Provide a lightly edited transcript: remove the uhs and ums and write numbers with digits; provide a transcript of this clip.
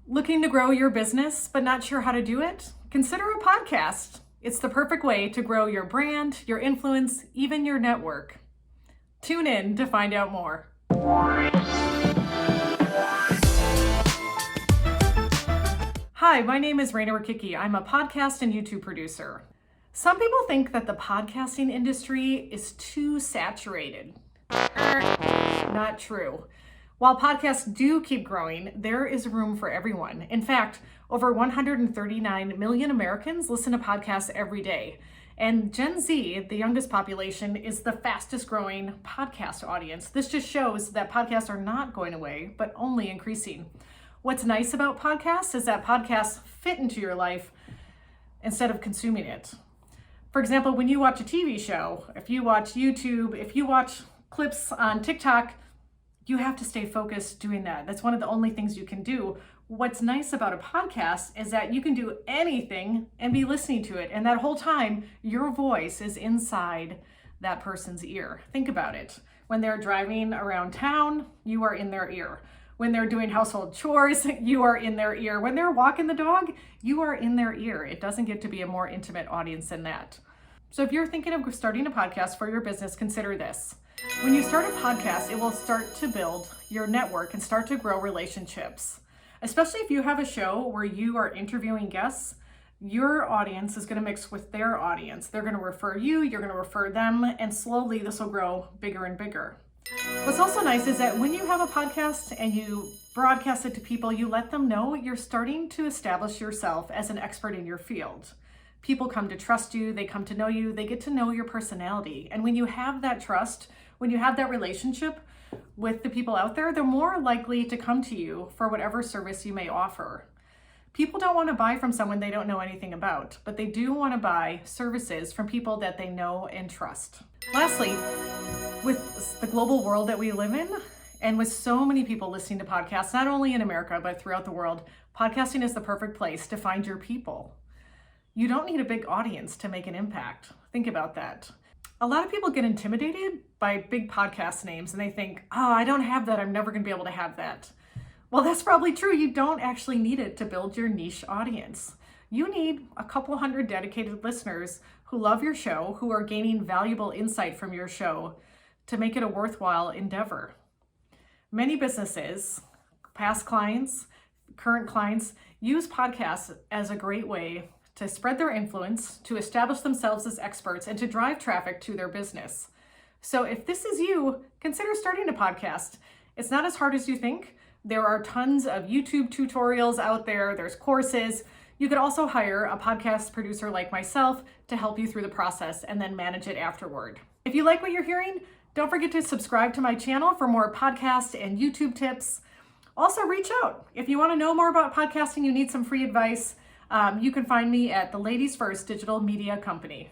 Looking to grow your business, but not sure how to do it? Consider a podcast. It's the perfect way to grow your brand, your influence, even your network. Tune in to find out more. Hi, my name is Rayna Rokicki. I'm a podcast and YouTube producer. Some people think that the podcasting industry is too saturated. Not true. While podcasts do keep growing, there is room for everyone. In fact, over 139 million Americans listen to podcasts every day. And Gen Z, the youngest population, is the fastest growing podcast audience. This just shows that podcasts are not going away, but only increasing. What's nice about podcasts is that podcasts fit into your life instead of consuming it. For example, when you watch a TV show, if you watch YouTube, if you watch clips on TikTok, you have to stay focused doing that. That's one of the only things you can do. What's nice about a podcast is that you can do anything and be listening to it. And that whole time, your voice is inside that person's ear. Think about it. When they're driving around town, you are in their ear. When they're doing household chores, you are in their ear. When they're walking the dog, you are in their ear. It doesn't get to be a more intimate audience than that. So if you're thinking of starting a podcast for your business, consider this. When you start a podcast, it will start to build your network and start to grow relationships. Especially if you have a show where you are interviewing guests, your audience is going to mix with their audience. They're going to refer you, you're going to refer them, and slowly this will grow bigger and bigger. What's also nice is that when you have a podcast and you broadcast it to people, you let them know you're starting to establish yourself as an expert in your field. People come to trust you, they come to know you, they get to know your personality. And when you have that trust, when you have that relationship with the people out there, they're more likely to come to you for whatever service you may offer. People don't want to buy from someone they don't know anything about, but they do want to buy services from people that they know and trust. Lastly, with the global world that we live in, and with so many people listening to podcasts, not only in America, but throughout the world, podcasting is the perfect place to find your people. You don't need a big audience to make an impact. Think about that. A lot of people get intimidated by big podcast names and they think, oh, I don't have that. I'm never going to be able to have that. Well, that's probably true. You don't actually need it to build your niche audience. You need a couple hundred dedicated listeners who love your show, who are gaining valuable insight from your show to make it a worthwhile endeavor. Many businesses, past clients, current clients, use podcasts as a great way to spread their influence, to establish themselves as experts, and to drive traffic to their business. So if this is you, consider starting a podcast. It's not as hard as you think. There are tons of YouTube tutorials out there. There's courses. You could also hire a podcast producer like myself to help you through the process and then manage it afterward. If you like what you're hearing, don't forget to subscribe to my channel for more podcast and YouTube tips. Also reach out. If you want to know more about podcasting, you need some free advice, you can find me at the Ladies First Digital Media Company.